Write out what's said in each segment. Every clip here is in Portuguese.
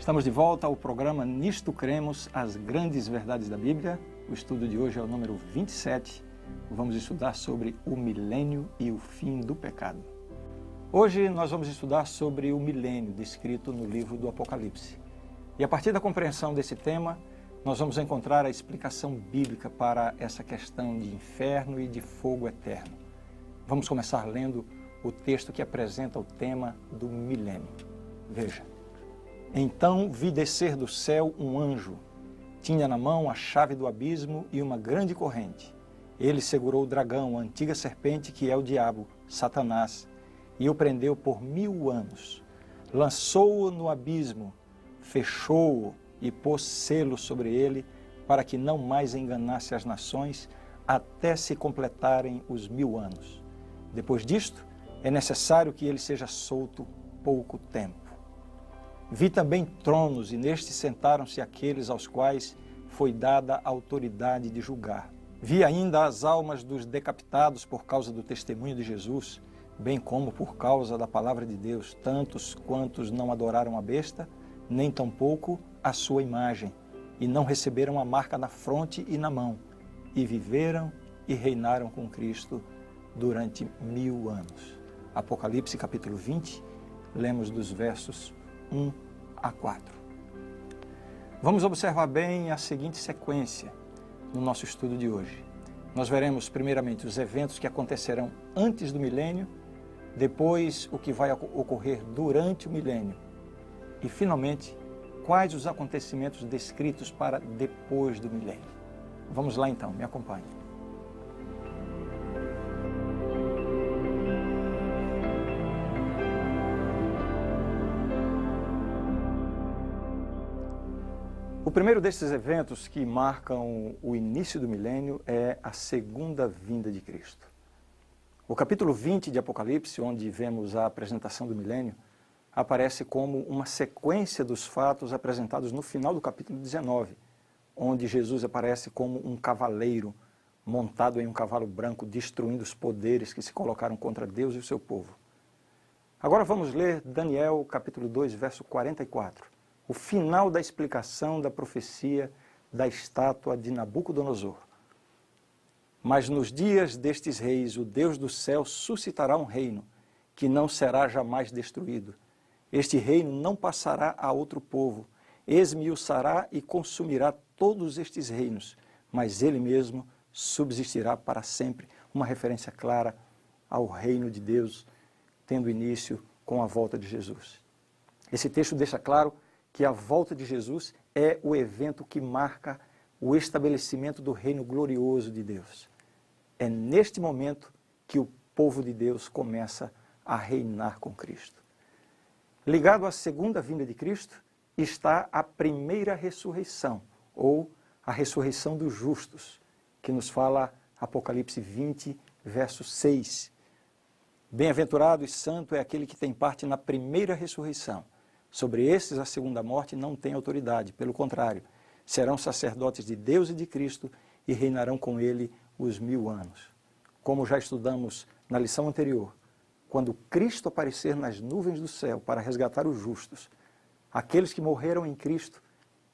Estamos de volta ao programa Nisto Cremos, as grandes verdades da Bíblia. O estudo de hoje é o número 27. Vamos estudar sobre o milênio e o fim do pecado. Hoje nós vamos estudar sobre o milênio descrito no livro do Apocalipse. E a partir da compreensão desse tema, nós vamos encontrar a explicação bíblica para essa questão de inferno e de fogo eterno. Vamos começar lendo o texto que apresenta o tema do milênio. Veja. Então vi descer do céu um anjo. Tinha na mão a chave do abismo e uma grande corrente. Ele segurou o dragão, a antiga serpente que é o diabo, Satanás, e o prendeu por 1000 anos. Lançou-o no abismo, fechou-o e pôs selo sobre ele, para que não mais enganasse as nações, até se completarem os 1000 anos. Depois disto, é necessário que ele seja solto pouco tempo. Vi também tronos, e nestes sentaram-se aqueles aos quais foi dada a autoridade de julgar. Vi ainda as almas dos decapitados por causa do testemunho de Jesus, bem como por causa da palavra de Deus, tantos quantos não adoraram a besta, nem tampouco a sua imagem, e não receberam a marca na fronte e na mão, e viveram e reinaram com Cristo durante 1000 anos. Apocalipse capítulo 20, lemos dos versos 1 a 4. Vamos observar bem a seguinte sequência no nosso estudo de hoje. Nós veremos primeiramente os eventos que acontecerão antes do milênio, depois o que vai ocorrer durante o milênio e, finalmente, quais os acontecimentos descritos para depois do milênio. Vamos lá então, me acompanhe. O primeiro desses eventos que marcam o início do milênio é a segunda vinda de Cristo. O capítulo 20 de Apocalipse, onde vemos a apresentação do milênio, aparece como uma sequência dos fatos apresentados no final do capítulo 19, onde Jesus aparece como um cavaleiro montado em um cavalo branco, destruindo os poderes que se colocaram contra Deus e o seu povo. Agora vamos ler Daniel capítulo 2, verso 44. O final da explicação da profecia da estátua de Nabucodonosor. Mas nos dias destes reis, o Deus do céu suscitará um reino, que não será jamais destruído. Este reino não passará a outro povo, esmiuçará e consumirá todos estes reinos, mas ele mesmo subsistirá para sempre. Uma referência clara ao reino de Deus, tendo início com a volta de Jesus. Esse texto deixa claro que a volta de Jesus é o evento que marca o estabelecimento do reino glorioso de Deus. É neste momento que o povo de Deus começa a reinar com Cristo. Ligado à segunda vinda de Cristo está a primeira ressurreição, ou a ressurreição dos justos, que nos fala Apocalipse 20, verso 6. Bem-aventurado e santo é aquele que tem parte na primeira ressurreição. Sobre esses, a segunda morte não tem autoridade, pelo contrário, serão sacerdotes de Deus e de Cristo e reinarão com ele os 1000 anos. Como já estudamos na lição anterior, quando Cristo aparecer nas nuvens do céu para resgatar os justos, aqueles que morreram em Cristo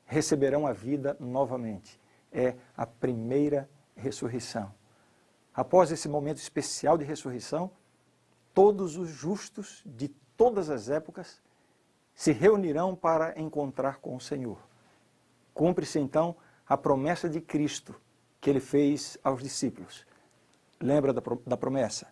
receberão a vida novamente. É a primeira ressurreição. Após esse momento especial de ressurreição, todos os justos de todas as épocas se reunirão para encontrar com o Senhor. Cumpre-se então a promessa de Cristo que ele fez aos discípulos. Lembra da promessa?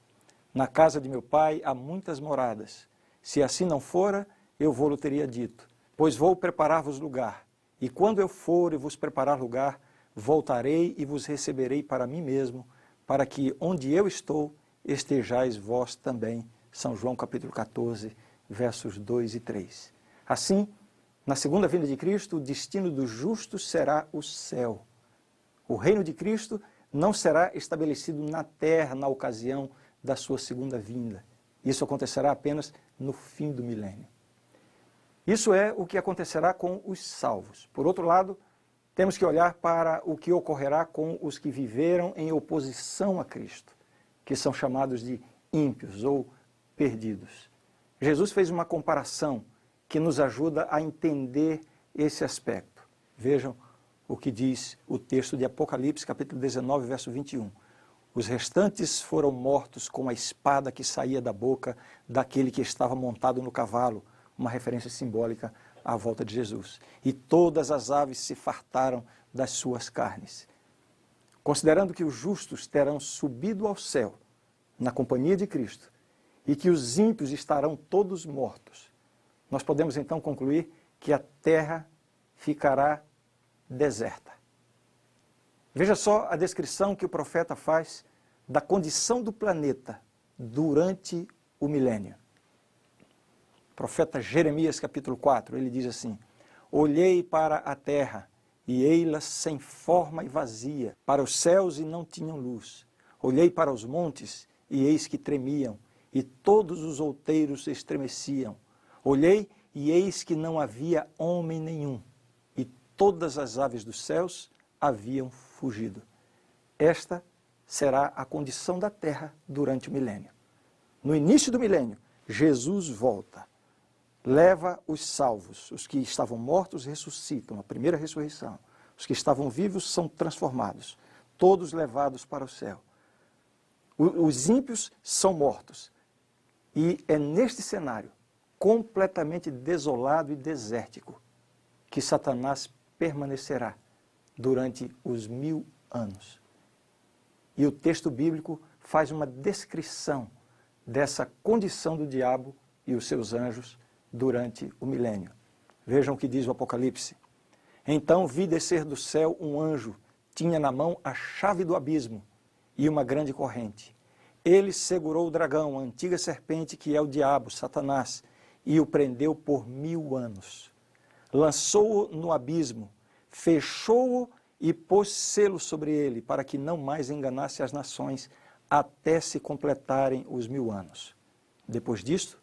Na casa de meu pai há muitas moradas. Se assim não fora, eu vou-lhe teria dito. Pois vou preparar-vos lugar. E quando eu for e vos preparar lugar, voltarei e vos receberei para mim mesmo, para que onde eu estou, estejais vós também. São João capítulo 14, versos 2 e 3. Assim, na segunda vinda de Cristo, o destino dos justos será o céu. O reino de Cristo não será estabelecido na terra na ocasião da sua segunda vinda. Isso acontecerá apenas no fim do milênio. Isso é o que acontecerá com os salvos. Por outro lado, temos que olhar para o que ocorrerá com os que viveram em oposição a Cristo, que são chamados de ímpios ou perdidos. Jesus fez uma comparação que nos ajuda a entender esse aspecto. Vejam o que diz o texto de Apocalipse, capítulo 19, verso 21. Os restantes foram mortos com a espada que saía da boca daquele que estava montado no cavalo, uma referência simbólica à volta de Jesus. E todas as aves se fartaram das suas carnes. Considerando que os justos terão subido ao céu, na companhia de Cristo, e que os ímpios estarão todos mortos, nós podemos então concluir que a terra ficará deserta. Veja só a descrição que o profeta faz da condição do planeta durante o milênio. O profeta Jeremias, capítulo 4, ele diz assim: olhei para a terra, e ei-la sem forma e vazia, para os céus e não tinham luz. Olhei para os montes, e eis que tremiam, e todos os outeiros estremeciam. Olhei, e eis que não havia homem nenhum, e todas as aves dos céus haviam fugido. Esta será a condição da terra durante o milênio. No início do milênio, Jesus volta, leva os salvos, os que estavam mortos ressuscitam, a primeira ressurreição. Os que estavam vivos são transformados, todos levados para o céu. Os ímpios são mortos. E é neste cenário, completamente desolado e desértico, que Satanás permanecerá durante os 1000 anos. E o texto bíblico faz uma descrição dessa condição do diabo e os seus anjos durante o milênio. Vejam o que diz o Apocalipse. Então vi descer do céu um anjo, tinha na mão a chave do abismo e uma grande corrente. Ele segurou o dragão, a antiga serpente que é o diabo, Satanás, e o prendeu por 1000 anos. Lançou-o no abismo, fechou-o e pôs selo sobre ele, para que não mais enganasse as nações, até se completarem os 1000 anos. Depois disto,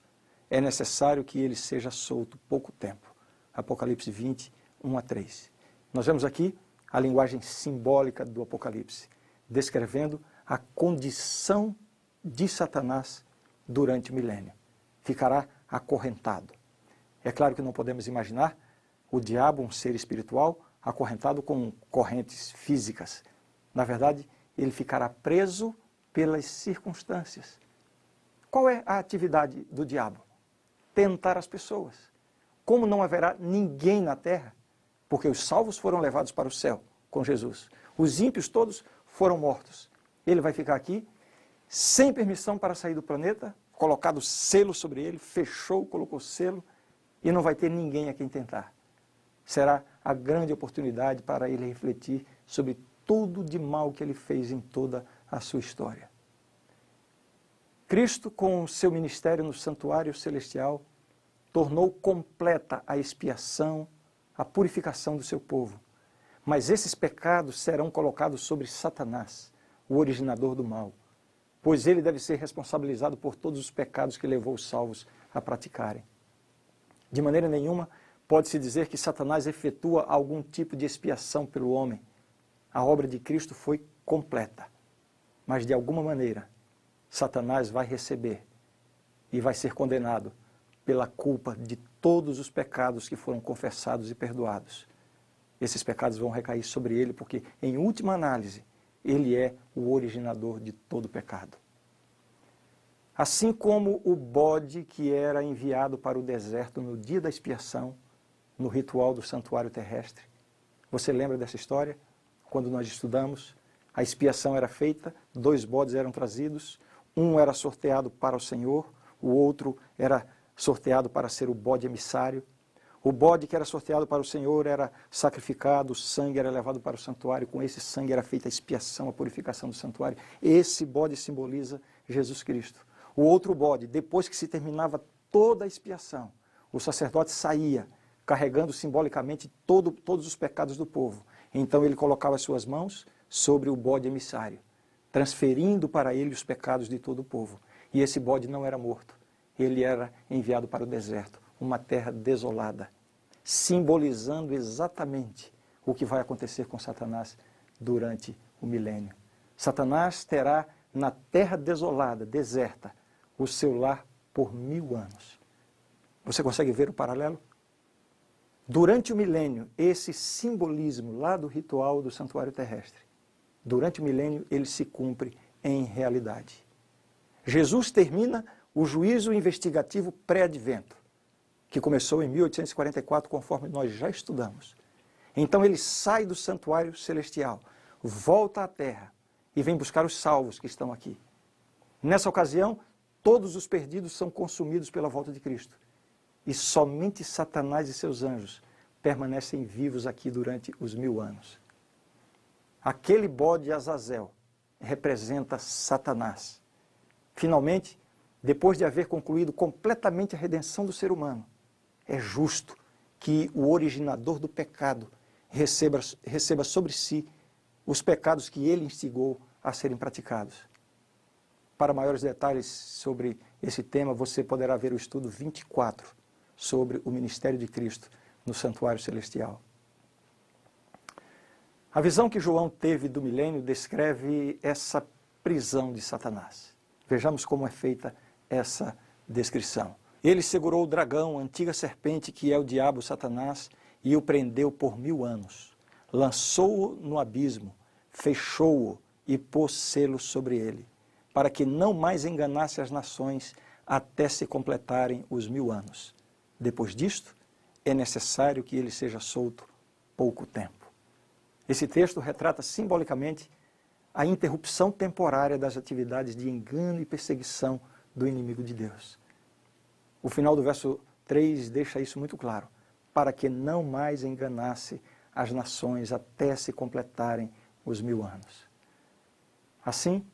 é necessário que ele seja solto pouco tempo. Apocalipse 20, 1 a 3. Nós vemos aqui a linguagem simbólica do Apocalipse, descrevendo a condição de Satanás durante o milênio. Ficará acorrentado. É claro que não podemos imaginar o diabo, um ser espiritual, acorrentado com correntes físicas. Na verdade, ele ficará preso pelas circunstâncias. Qual é a atividade do diabo? Tentar as pessoas. Como não haverá ninguém na terra, porque os salvos foram levados para o céu com Jesus. Os ímpios todos foram mortos. Ele vai ficar aqui, sem permissão para sair do planeta, colocado selo sobre ele, fechou, colocou selo, e não vai ter ninguém a quem tentar. Será a grande oportunidade para ele refletir sobre tudo de mal que ele fez em toda a sua história. Cristo, com o seu ministério no santuário celestial, tornou completa a expiação, a purificação do seu povo. Mas esses pecados serão colocados sobre Satanás, o originador do mal, pois ele deve ser responsabilizado por todos os pecados que levou os salvos a praticarem. De maneira nenhuma pode-se dizer que Satanás efetua algum tipo de expiação pelo homem. A obra de Cristo foi completa, mas de alguma maneira Satanás vai receber e vai ser condenado pela culpa de todos os pecados que foram confessados e perdoados. Esses pecados vão recair sobre ele porque, em última análise, ele é o originador de todo pecado. Assim como o bode que era enviado para o deserto no dia da expiação, no ritual do santuário terrestre. Você lembra dessa história? Quando nós estudamos, a expiação era feita, 2 bodes eram trazidos, um era sorteado para o Senhor, o outro era sorteado para ser o bode emissário. O bode que era sorteado para o Senhor era sacrificado, o sangue era levado para o santuário, com esse sangue era feita a expiação, a purificação do santuário. Esse bode simboliza Jesus Cristo. O outro bode, depois que se terminava toda a expiação, o sacerdote saía, carregando simbolicamente todos os pecados do povo. Então ele colocava as suas mãos sobre o bode emissário, transferindo para ele os pecados de todo o povo. E esse bode não era morto, ele era enviado para o deserto, uma terra desolada, simbolizando exatamente o que vai acontecer com Satanás durante o milênio. Satanás terá na terra desolada, deserta, o seu lar por 1000 anos. Você consegue ver o paralelo? Durante o milênio, esse simbolismo lá do ritual do santuário terrestre, durante o milênio ele se cumpre em realidade. Jesus termina o juízo investigativo pré-advento, que começou em 1844, conforme nós já estudamos. Então ele sai do santuário celestial, volta à terra e vem buscar os salvos que estão aqui. Nessa ocasião, todos os perdidos são consumidos pela volta de Cristo. E somente Satanás e seus anjos permanecem vivos aqui durante os 1000 anos. Aquele bode Azazel representa Satanás. Finalmente, depois de haver concluído completamente a redenção do ser humano, é justo que o originador do pecado receba sobre si os pecados que ele instigou a serem praticados. Para maiores detalhes sobre esse tema, você poderá ver o estudo 24 sobre o ministério de Cristo no santuário celestial. A visão que João teve do milênio descreve essa prisão de Satanás. Vejamos como é feita essa descrição. Ele segurou o dragão, a antiga serpente que é o diabo Satanás, e o prendeu por 1000 anos. Lançou-o no abismo, fechou-o e pôs selo sobre ele, para que não mais enganasse as nações até se completarem os 1000 anos. Depois disto, é necessário que ele seja solto pouco tempo. Esse texto retrata simbolicamente a interrupção temporária das atividades de engano e perseguição do inimigo de Deus. O final do verso 3 deixa isso muito claro, para que não mais enganasse as nações até se completarem os 1000 anos. Assim,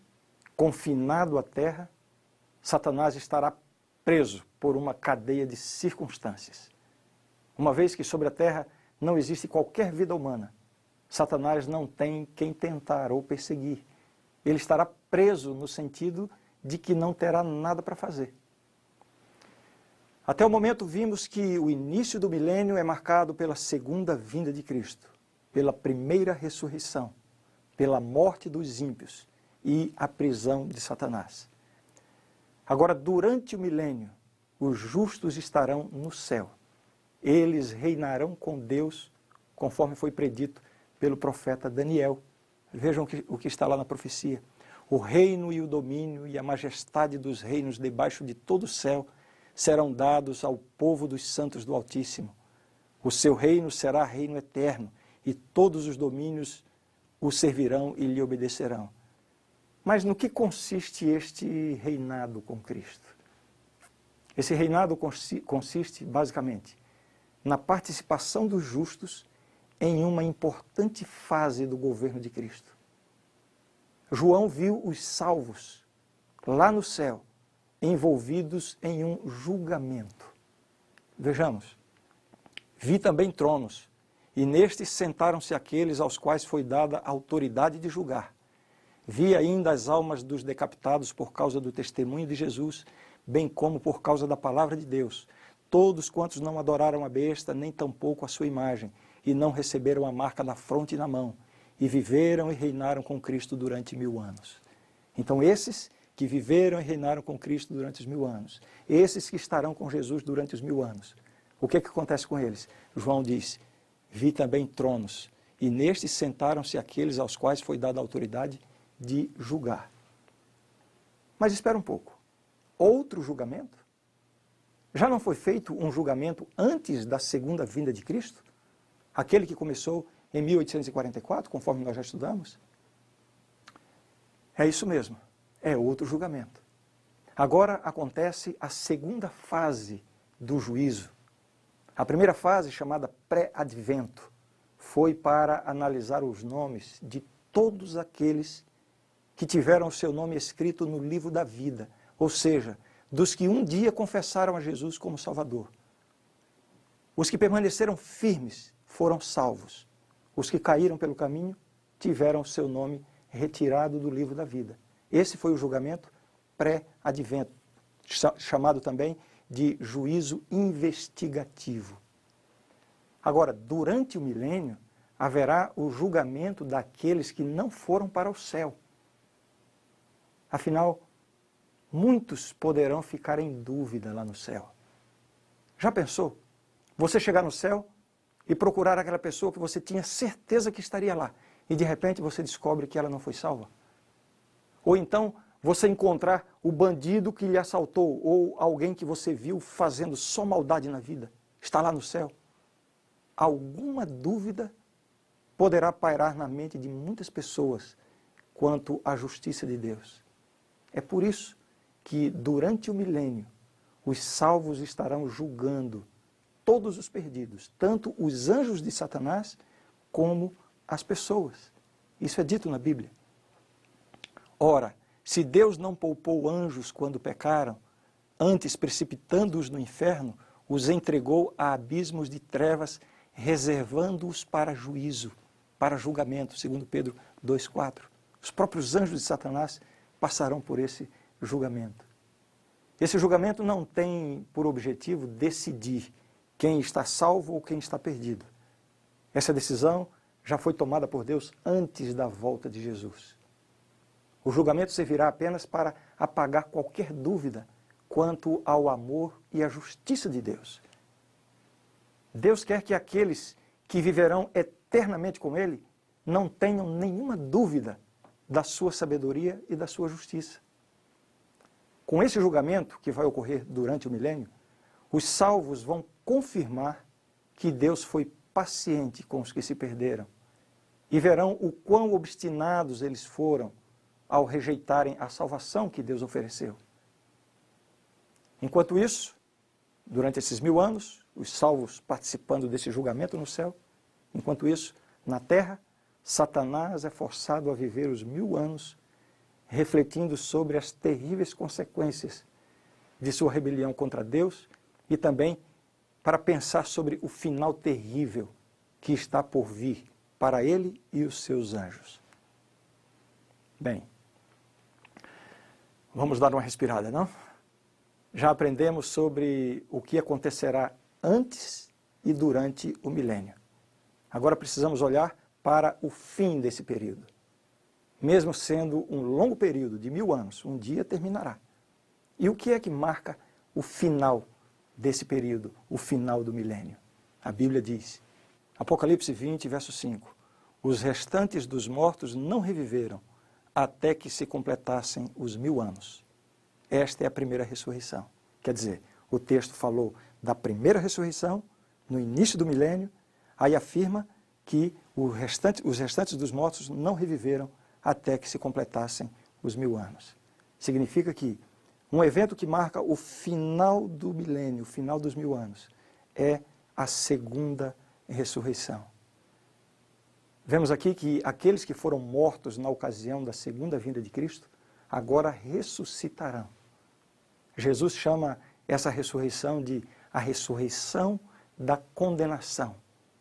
confinado à terra, Satanás estará preso por uma cadeia de circunstâncias. Uma vez que sobre a terra não existe qualquer vida humana, Satanás não tem quem tentar ou perseguir. Ele estará preso no sentido de que não terá nada para fazer. Até o momento vimos que o início do milênio é marcado pela segunda vinda de Cristo, pela primeira ressurreição, pela morte dos ímpios e a prisão de Satanás. Agora, durante o milênio, os justos estarão no céu. Eles reinarão com Deus, conforme foi predito pelo profeta Daniel. Vejam o que está lá na profecia. O reino e o domínio e a majestade dos reinos debaixo de todo o céu serão dados ao povo dos santos do Altíssimo. O seu reino será reino eterno, e todos os domínios o servirão e lhe obedecerão. Mas no que consiste este reinado com Cristo? Esse reinado consiste, basicamente, na participação dos justos em uma importante fase do governo de Cristo. João viu os salvos lá no céu, envolvidos em um julgamento. Vejamos. Vi também tronos, e nestes sentaram-se aqueles aos quais foi dada a autoridade de julgar. Vi ainda as almas dos decapitados por causa do testemunho de Jesus, bem como por causa da palavra de Deus. Todos quantos não adoraram a besta, nem tampouco a sua imagem, e não receberam a marca na fronte e na mão, e viveram e reinaram com Cristo durante 1000 anos. Então esses que viveram e reinaram com Cristo durante os 1000 anos, esses que estarão com Jesus durante os 1000 anos, o que acontece com eles? João diz, vi também tronos, e nestes sentaram-se aqueles aos quais foi dada a autoridade de julgar. Mas espera um pouco, outro julgamento? Já não foi feito um julgamento antes da segunda vinda de Cristo? Aquele que começou em 1844, conforme nós já estudamos? É isso mesmo, é outro julgamento. Agora acontece a segunda fase do juízo. A primeira fase, chamada pré-advento, foi para analisar os nomes de todos aqueles que tiveram o seu nome escrito no livro da vida, ou seja, dos que um dia confessaram a Jesus como Salvador. Os que permaneceram firmes foram salvos. Os que caíram pelo caminho tiveram o seu nome retirado do livro da vida. Esse foi o julgamento pré-advento, chamado também de juízo investigativo. Agora, durante o milênio, haverá o julgamento daqueles que não foram para o céu. Afinal, muitos poderão ficar em dúvida lá no céu. Já pensou? Você chegar no céu e procurar aquela pessoa que você tinha certeza que estaria lá, e de repente você descobre que ela não foi salva. Ou então você encontrar o bandido que lhe assaltou, ou alguém que você viu fazendo só maldade na vida, está lá no céu. Alguma dúvida poderá pairar na mente de muitas pessoas quanto à justiça de Deus. É por isso que durante o milênio os salvos estarão julgando todos os perdidos, tanto os anjos de Satanás como as pessoas. Isso é dito na Bíblia. Ora, se Deus não poupou anjos quando pecaram, antes precipitando-os no inferno, os entregou a abismos de trevas, reservando-os para juízo, para julgamento, segundo Pedro 2,4. Os próprios anjos de Satanás passarão por esse julgamento. Esse julgamento não tem por objetivo decidir quem está salvo ou quem está perdido. Essa decisão já foi tomada por Deus antes da volta de Jesus. O julgamento servirá apenas para apagar qualquer dúvida quanto ao amor e à justiça de Deus. Deus quer que aqueles que viverão eternamente com Ele não tenham nenhuma dúvida da sua sabedoria e da sua justiça. Com esse julgamento que vai ocorrer durante o milênio, os salvos vão confirmar que Deus foi paciente com os que se perderam e verão o quão obstinados eles foram ao rejeitarem a salvação que Deus ofereceu. Enquanto isso, durante esses 1000 anos, os salvos participando desse julgamento no céu, enquanto isso, na terra, Satanás é forçado a viver os 1000 anos refletindo sobre as terríveis consequências de sua rebelião contra Deus e também para pensar sobre o final terrível que está por vir para ele e os seus anjos. Bem, vamos dar uma respirada, não? Já aprendemos sobre o que acontecerá antes e durante o milênio. Agora precisamos olhar para o fim desse período. Mesmo sendo um longo período de 1000 anos, um dia terminará. E o que é que marca o final desse período, o final do milênio? A Bíblia diz, Apocalipse 20, verso 5, os restantes dos mortos não reviveram até que se completassem os 1000 anos. Esta é a primeira ressurreição. Quer dizer, o texto falou da primeira ressurreição, no início do milênio, aí afirma que os restantes dos mortos não reviveram até que se completassem os 1000 anos. Significa que um evento que marca o final do milênio, o final dos 1000 anos, é a segunda ressurreição. Vemos aqui que aqueles que foram mortos na ocasião da segunda vinda de Cristo, agora ressuscitarão. Jesus chama essa ressurreição de a ressurreição da condenação,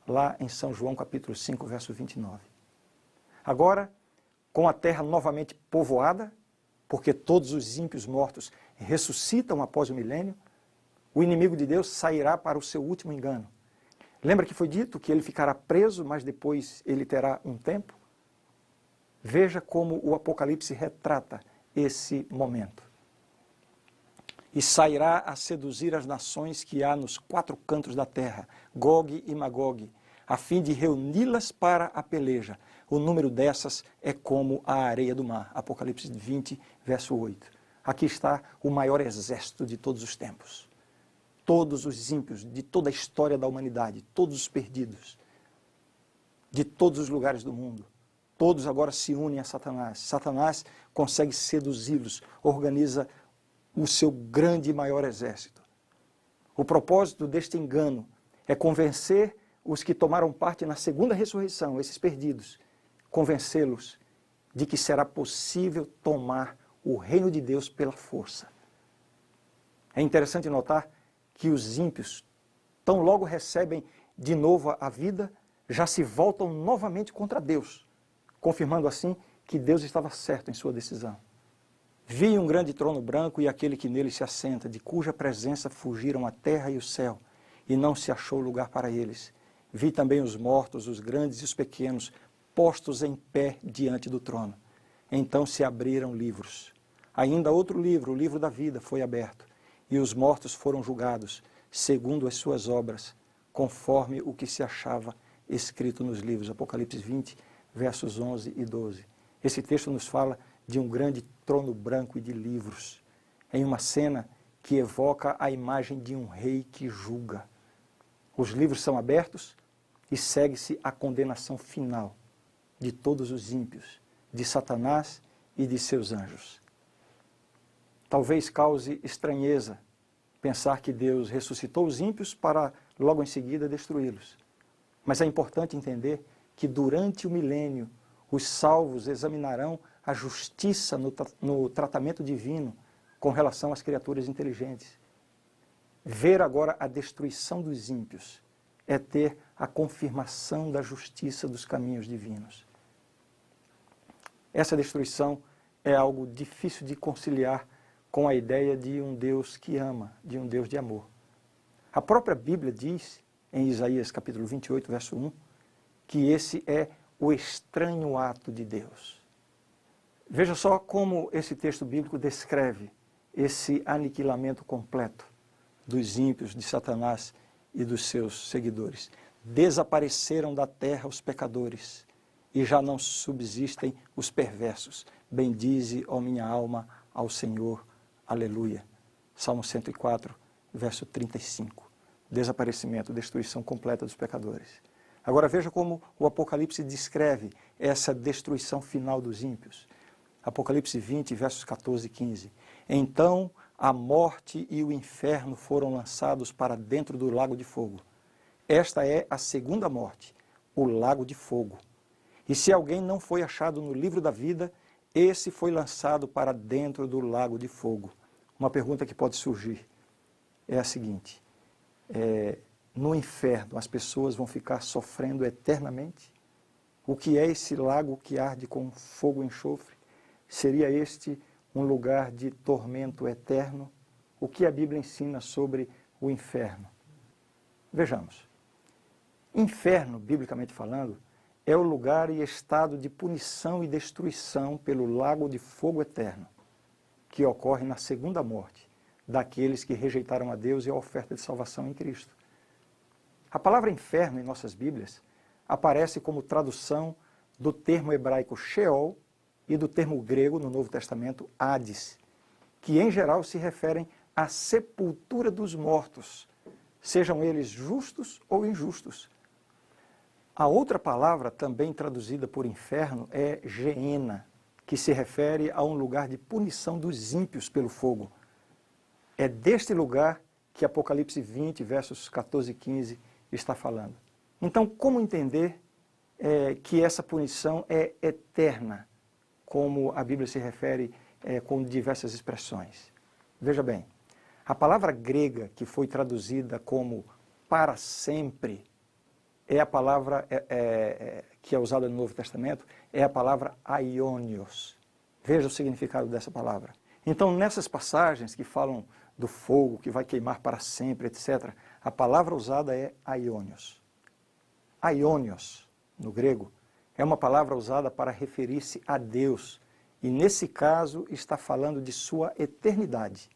lá em São João capítulo 5, verso 29. Agora, com a terra novamente povoada, porque todos os ímpios mortos ressuscitam após o milênio, o inimigo de Deus sairá para o seu último engano. Lembra que foi dito que ele ficará preso, mas depois ele terá um tempo? Veja como o Apocalipse retrata esse momento. E sairá a seduzir as nações que há nos 4 cantos da terra, Gog e Magog, a fim de reuni-las para a peleja. O número dessas é como a areia do mar. Apocalipse 20, verso 8. Aqui está o maior exército de todos os tempos. Todos os ímpios de toda a história da humanidade, todos os perdidos, de todos os lugares do mundo. Todos agora se unem a Satanás. Satanás consegue seduzi-los, organiza o seu grande e maior exército. O propósito deste engano é convencer os que tomaram parte na segunda ressurreição, esses perdidos, convencê-los de que será possível tomar o reino de Deus pela força. É interessante notar que os ímpios, tão logo recebem de novo a vida, já se voltam novamente contra Deus, confirmando assim que Deus estava certo em sua decisão. Vi um grande trono branco e aquele que nele se assenta, de cuja presença fugiram a terra e o céu, e não se achou lugar para eles. Vi também os mortos, os grandes e os pequenos, postos em pé diante do trono. Então se abriram livros. Ainda outro livro, o livro da vida, foi aberto, e os mortos foram julgados, segundo as suas obras, conforme o que se achava escrito nos livros. Apocalipse 20, versos 11 e 12. Esse texto nos fala de um grande trono branco e de livros, em uma cena que evoca a imagem de um rei que julga. Os livros são abertos e segue-se a condenação final de todos os ímpios, de Satanás e de seus anjos. Talvez cause estranheza pensar que Deus ressuscitou os ímpios para logo em seguida destruí-los. Mas é importante entender que durante o milênio os salvos examinarão a justiça no tratamento divino com relação às criaturas inteligentes. Ver agora a destruição dos ímpios é ter a confirmação da justiça dos caminhos divinos. Essa destruição é algo difícil de conciliar com a ideia de um Deus que ama, de um Deus de amor. A própria Bíblia diz, em Isaías capítulo 28, verso 1, que esse é o estranho ato de Deus. Veja só como esse texto bíblico descreve esse aniquilamento completo dos ímpios, de Satanás e dos seus seguidores. Desapareceram da terra os pecadores, e já não subsistem os perversos. Bendize, ó minha alma, ao Senhor. Aleluia. Salmo 104, verso 35. Desaparecimento, destruição completa dos pecadores. Agora veja como o Apocalipse descreve essa destruição final dos ímpios. Apocalipse 20, versos 14 e 15. Então a morte e o inferno foram lançados para dentro do lago de fogo. Esta é a segunda morte, o lago de fogo. E se alguém não foi achado no livro da vida, esse foi lançado para dentro do lago de fogo. Uma pergunta que pode surgir é a seguinte: no inferno as pessoas vão ficar sofrendo eternamente? O que é esse lago que arde com fogo e enxofre? Seria este um lugar de tormento eterno? O que a Bíblia ensina sobre o inferno? Vejamos. Inferno, biblicamente falando, é o lugar e estado de punição e destruição pelo lago de fogo eterno, que ocorre na segunda morte daqueles que rejeitaram a Deus e a oferta de salvação em Cristo. A palavra inferno em nossas Bíblias aparece como tradução do termo hebraico Sheol e do termo grego no Novo Testamento Hades, que em geral se referem à sepultura dos mortos, sejam eles justos ou injustos. A outra palavra, também traduzida por inferno, é Geena, que se refere a um lugar de punição dos ímpios pelo fogo. É deste lugar que Apocalipse 20, versos 14 e 15 está falando. Então, como entender que essa punição é eterna, como a Bíblia se refere com diversas expressões? Veja bem, a palavra grega que foi traduzida como para sempre, é a palavra que é usada no Novo Testamento, é a palavra aionios. Veja o significado dessa palavra. Então, nessas passagens que falam do fogo que vai queimar para sempre, etc., a palavra usada é aionios. Aionios, no grego, é uma palavra usada para referir-se a Deus, e nesse caso está falando de sua eternidade.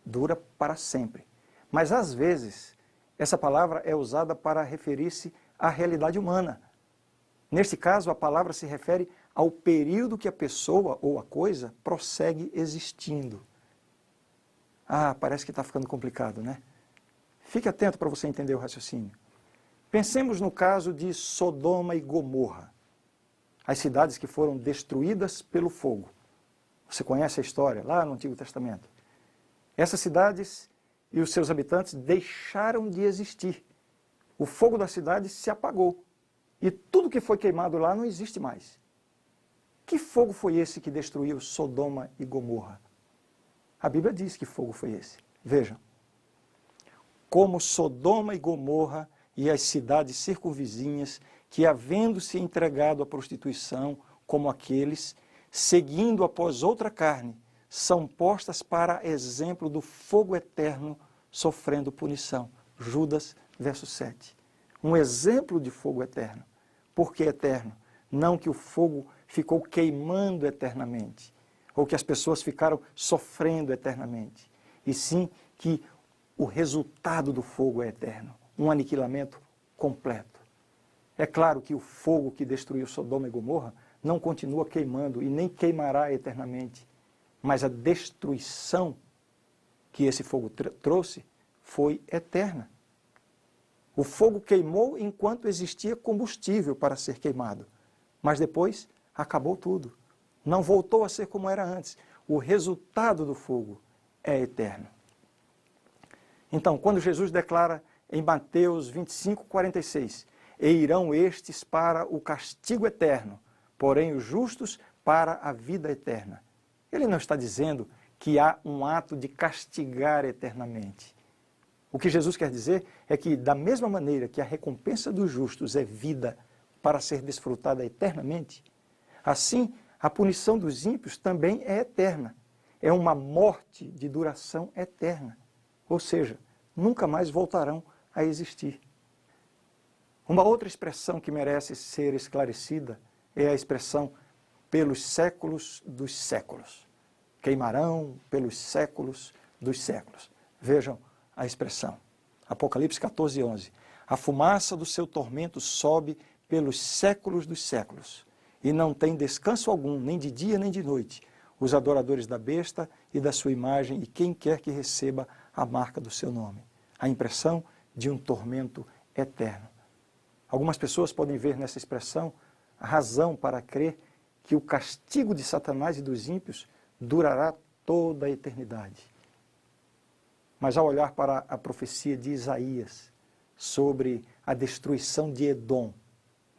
Dura para sempre. Mas às vezes essa palavra é usada para referir-se à realidade humana. Neste caso, a palavra se refere ao período que a pessoa ou a coisa prossegue existindo. Ah, parece que está ficando complicado, né? Fique atento para você entender o raciocínio. Pensemos no caso de Sodoma e Gomorra, as cidades que foram destruídas pelo fogo. Você conhece a história lá no Antigo Testamento. Essas cidades e os seus habitantes deixaram de existir. O fogo da cidade se apagou. E tudo que foi queimado lá não existe mais. Que fogo foi esse que destruiu Sodoma e Gomorra? A Bíblia diz que fogo foi esse. Vejam. Como Sodoma e Gomorra e as cidades circunvizinhas, que havendo-se entregado à prostituição, como aqueles, seguindo após outra carne, são postas para exemplo do fogo eterno sofrendo punição. Judas, verso 7. Um exemplo de fogo eterno. Por que eterno? Não que o fogo ficou queimando eternamente, ou que as pessoas ficaram sofrendo eternamente, e sim que o resultado do fogo é eterno. um aniquilamento completo. É claro que o fogo que destruiu Sodoma e Gomorra não continua queimando e nem queimará eternamente, mas a destruição que esse fogo trouxe foi eterna. O fogo queimou enquanto existia combustível para ser queimado, mas depois acabou tudo. Não voltou a ser como era antes. O resultado do fogo é eterno. Então, quando Jesus declara em Mateus 25, 46, e irão estes para o castigo eterno, porém os justos para a vida eterna. Ele não está dizendo que há um ato de castigar eternamente. O que Jesus quer dizer é que, da mesma maneira que a recompensa dos justos é vida para ser desfrutada eternamente, assim a punição dos ímpios também é eterna. É uma morte de duração eterna. Ou seja, nunca mais voltarão a existir. Uma outra expressão que merece ser esclarecida é a expressão pelos séculos dos séculos. Queimarão pelos séculos dos séculos. Vejam a expressão. Apocalipse 14, 11. A fumaça do seu tormento sobe pelos séculos dos séculos, e não tem descanso algum, nem de dia nem de noite, os adoradores da besta e da sua imagem, e quem quer que receba a marca do seu nome. A impressão de um tormento eterno. Algumas pessoas podem ver nessa expressão a razão para crer que o castigo de Satanás e dos ímpios durará toda a eternidade. Mas ao olhar para a profecia de Isaías sobre a destruição de Edom,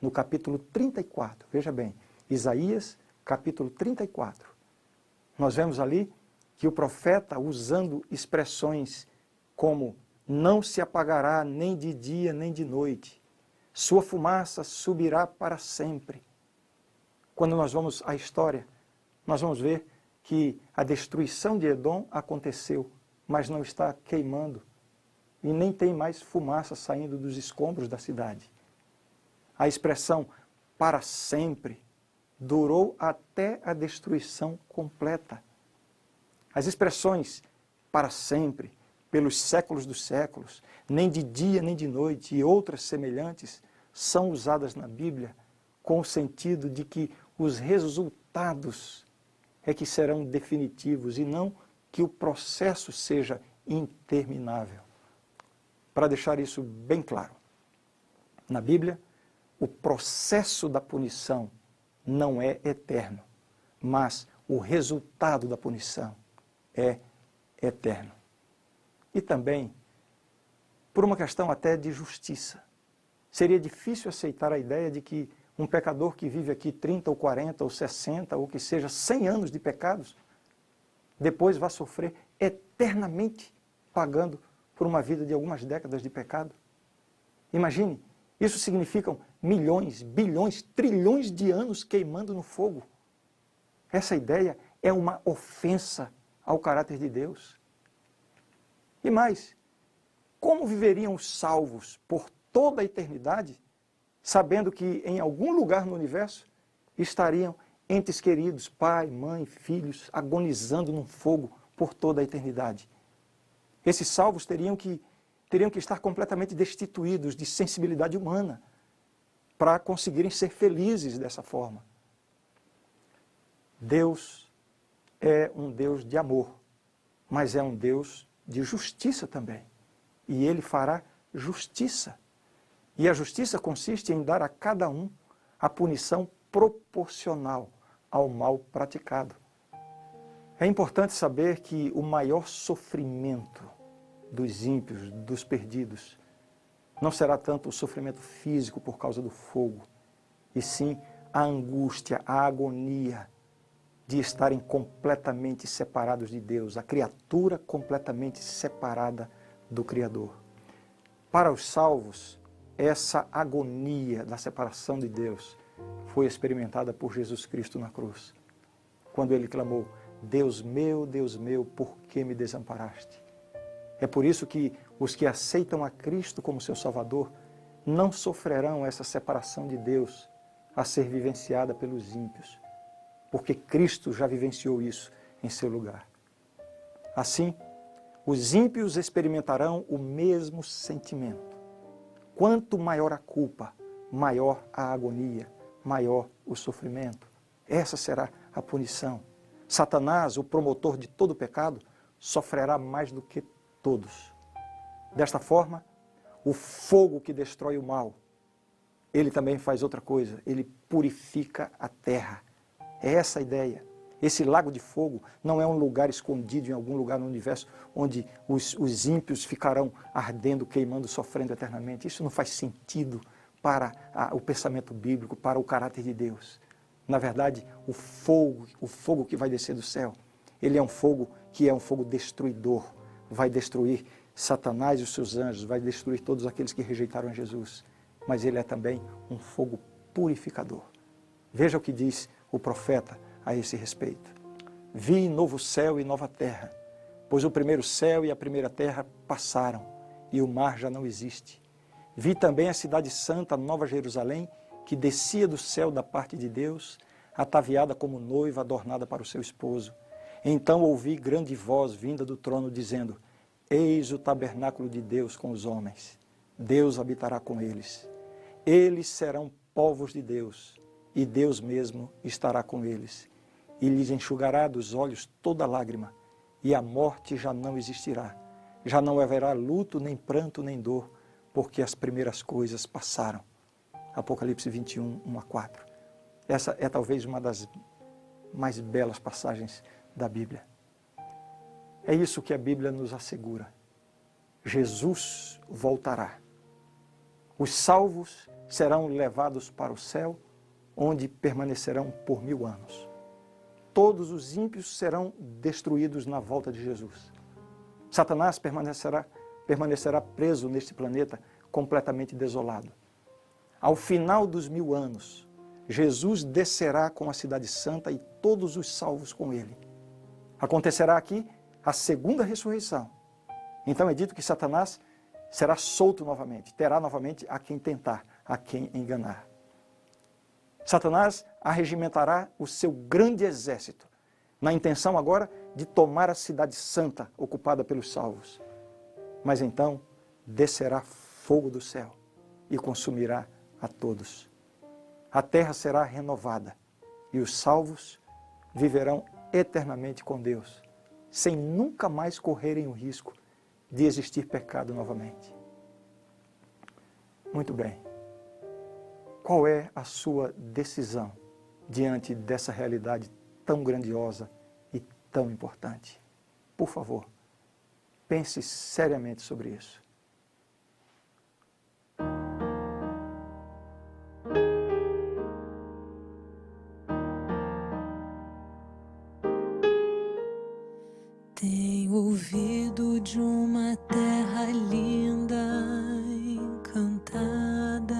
no capítulo 34, veja bem, Isaías, capítulo 34, nós vemos ali que o profeta, usando expressões como não se apagará nem de dia nem de noite, sua fumaça subirá para sempre. Quando nós vamos à história, nós vamos ver que a destruição de Edom aconteceu, mas não está queimando e nem tem mais fumaça saindo dos escombros da cidade. A expressão para sempre durou até a destruição completa. As expressões para sempre, pelos séculos dos séculos, nem de dia nem de noite e outras semelhantes são usadas na Bíblia com o sentido de que os resultados é que serão definitivos e não que o processo seja interminável. Para deixar isso bem claro, na Bíblia, o processo da punição não é eterno, mas o resultado da punição é eterno. E também, por uma questão até de justiça, seria difícil aceitar a ideia de que um pecador que vive aqui 30 ou 40 ou 60 ou que seja 100 anos de pecados, depois vai sofrer eternamente pagando por uma vida de algumas décadas de pecado. Imagine, isso significam milhões, bilhões, trilhões de anos queimando no fogo. Essa ideia é uma ofensa ao caráter de Deus. E mais, como viveriam os salvos por toda a eternidade, sabendo que em algum lugar no universo estariam entes queridos, pai, mãe, filhos, agonizando num fogo por toda a eternidade? Esses salvos teriam que estar completamente destituídos de sensibilidade humana para conseguirem ser felizes dessa forma. Deus é um Deus de amor, mas é um Deus de justiça também. E Ele fará justiça. E a justiça consiste em dar a cada um a punição proporcional ao mal praticado. É importante saber que o maior sofrimento dos ímpios, dos perdidos, não será tanto o sofrimento físico por causa do fogo, e sim a angústia, a agonia de estarem completamente separados de Deus, a criatura completamente separada do Criador. Para os salvos, essa agonia da separação de Deus foi experimentada por Jesus Cristo na cruz, quando Ele clamou: Deus meu, por que me desamparaste? É por isso que os que aceitam a Cristo como seu Salvador não sofrerão essa separação de Deus a ser vivenciada pelos ímpios, porque Cristo já vivenciou isso em seu lugar. Assim, os ímpios experimentarão o mesmo sentimento, Quanto maior a culpa, maior a agonia, maior o sofrimento. Essa será a punição. Satanás, o promotor de todo pecado, sofrerá mais do que todos. Desta forma, o fogo que destrói o mal, ele também faz outra coisa, ele purifica a terra. É essa a ideia. Esse lago de fogo não é um lugar escondido em algum lugar no universo onde os ímpios ficarão ardendo, queimando, sofrendo eternamente. Isso não faz sentido para o pensamento bíblico, para o caráter de Deus. Na verdade, o fogo que vai descer do céu, ele é um fogo que é um fogo destruidor. Vai destruir Satanás e os seus anjos, vai destruir todos aqueles que rejeitaram Jesus. Mas ele é também um fogo purificador. Veja o que diz o profeta a esse respeito. Vi novo céu e nova terra, pois o primeiro céu e a primeira terra passaram, e o mar já não existe. Vi também a cidade santa, Nova Jerusalém, que descia do céu da parte de Deus, ataviada como noiva adornada para o seu esposo. Então ouvi grande voz vinda do trono, dizendo: Eis o tabernáculo de Deus com os homens. Deus habitará com eles. Eles serão povos de Deus, e Deus mesmo estará com eles. E lhes enxugará dos olhos toda lágrima, e a morte já não existirá. Já não haverá luto, nem pranto, nem dor, porque as primeiras coisas passaram. Apocalipse 21, 1-4. Essa é talvez uma das mais belas passagens da Bíblia. É isso que a Bíblia nos assegura. Jesus voltará. Os salvos serão levados para o céu, onde permanecerão por 1000 anos. Todos os ímpios serão destruídos na volta de Jesus. Satanás permanecerá preso neste planeta completamente desolado. Ao final dos 1000 anos, Jesus descerá com a cidade santa e todos os salvos com ele. Acontecerá aqui a segunda ressurreição. Então é dito que Satanás será solto novamente, terá novamente a quem tentar, a quem enganar. Satanás arregimentará o seu grande exército, na intenção agora de tomar a cidade santa ocupada pelos salvos. Mas então descerá fogo do céu e consumirá a todos. A terra será renovada e os salvos viverão eternamente com Deus, sem nunca mais correrem o risco de existir pecado novamente. Muito bem. Qual é a sua decisão diante dessa realidade tão grandiosa e tão importante? Por favor, pense seriamente sobre isso. Tenho ouvido de uma terra linda, encantada,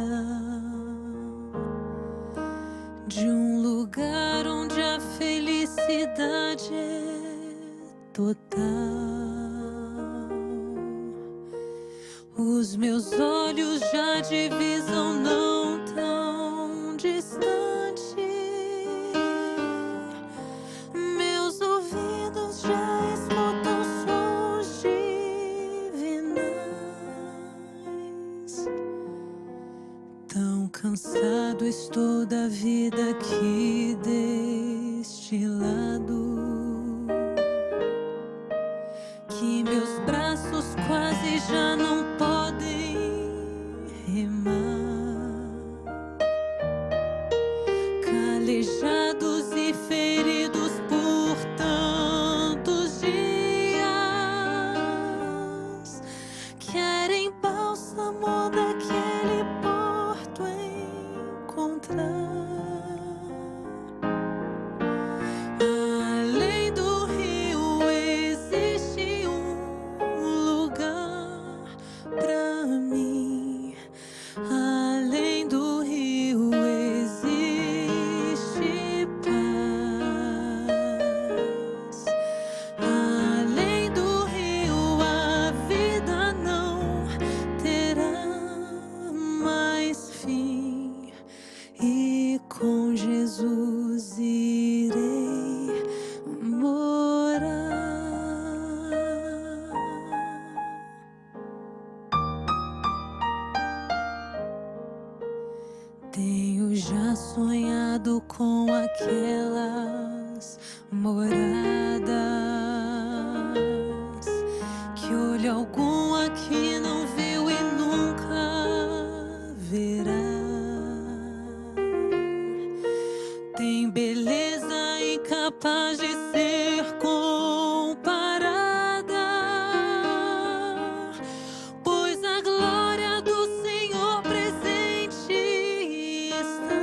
de um lugar onde a felicidade é total. Os meus olhos já divisam não tão distante. Meus ouvidos já escutam sons divinais. Tão cansado estou da vida aqui deste lado, que meus braços quase já não podem remar. Calejados e feridos por tantos dias, querem bálsamo daquele porto encontrar. Além do rio existe um lugar Tenho já sonhado com aquelas moradas que olho algum aqui não viu e nunca verá. Tem beleza incapaz de ser comparada, pois a glória do Senhor presente está.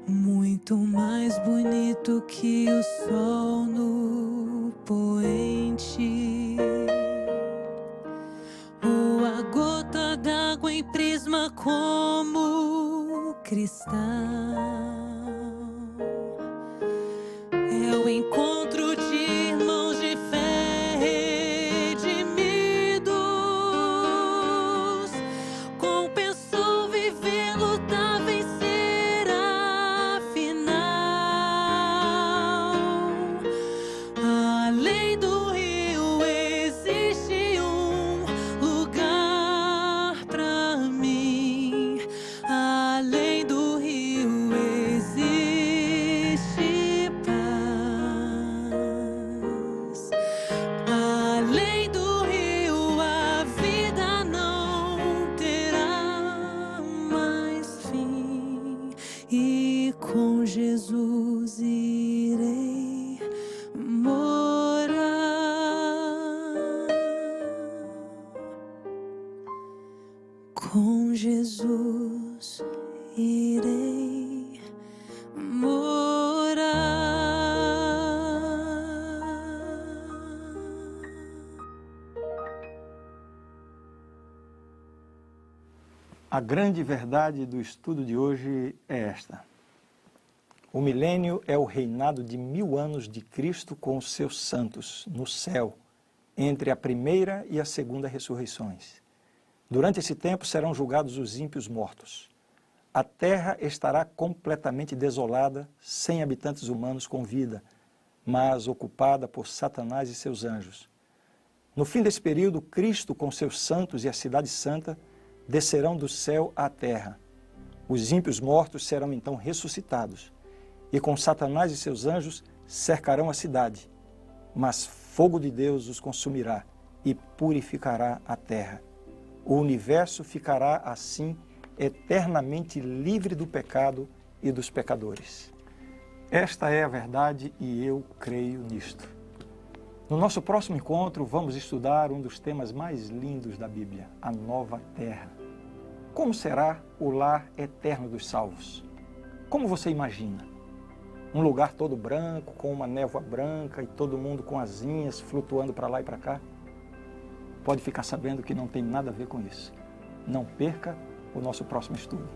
Muito mais bonito que o sol no poente, ou a gota d'água em prisma como cristal. É o encontro de irmãos de fé redimidos. Compensou viver, lutar, vencer afinal. Além do rio existe um lugar pra mim. Além do rio existe paz. Além do rio a vida não terá mais fim. E com Jesus irei morar. Com Jesus irei morar. A grande verdade do estudo de hoje é esta: o milênio é o reinado de 1000 anos de Cristo com os seus santos no céu, entre a primeira e a segunda ressurreições. Durante esse tempo serão julgados os ímpios mortos. A terra estará completamente desolada, sem habitantes humanos com vida, mas ocupada por Satanás e seus anjos. No fim desse período, Cristo com seus santos e a cidade santa descerão do céu à terra. Os ímpios mortos serão então ressuscitados, e com Satanás e seus anjos cercarão a cidade, mas fogo de Deus os consumirá e purificará a terra. O universo ficará assim eternamente livre do pecado e dos pecadores. Esta é a verdade e eu creio nisto. No nosso próximo encontro, vamos estudar um dos temas mais lindos da Bíblia, a nova terra. Como será o lar eterno dos salvos? Como você imagina? Um lugar todo branco, com uma névoa branca e todo mundo com asinhas flutuando para lá e para cá? Pode ficar sabendo que não tem nada a ver com isso. Não perca o nosso próximo estudo.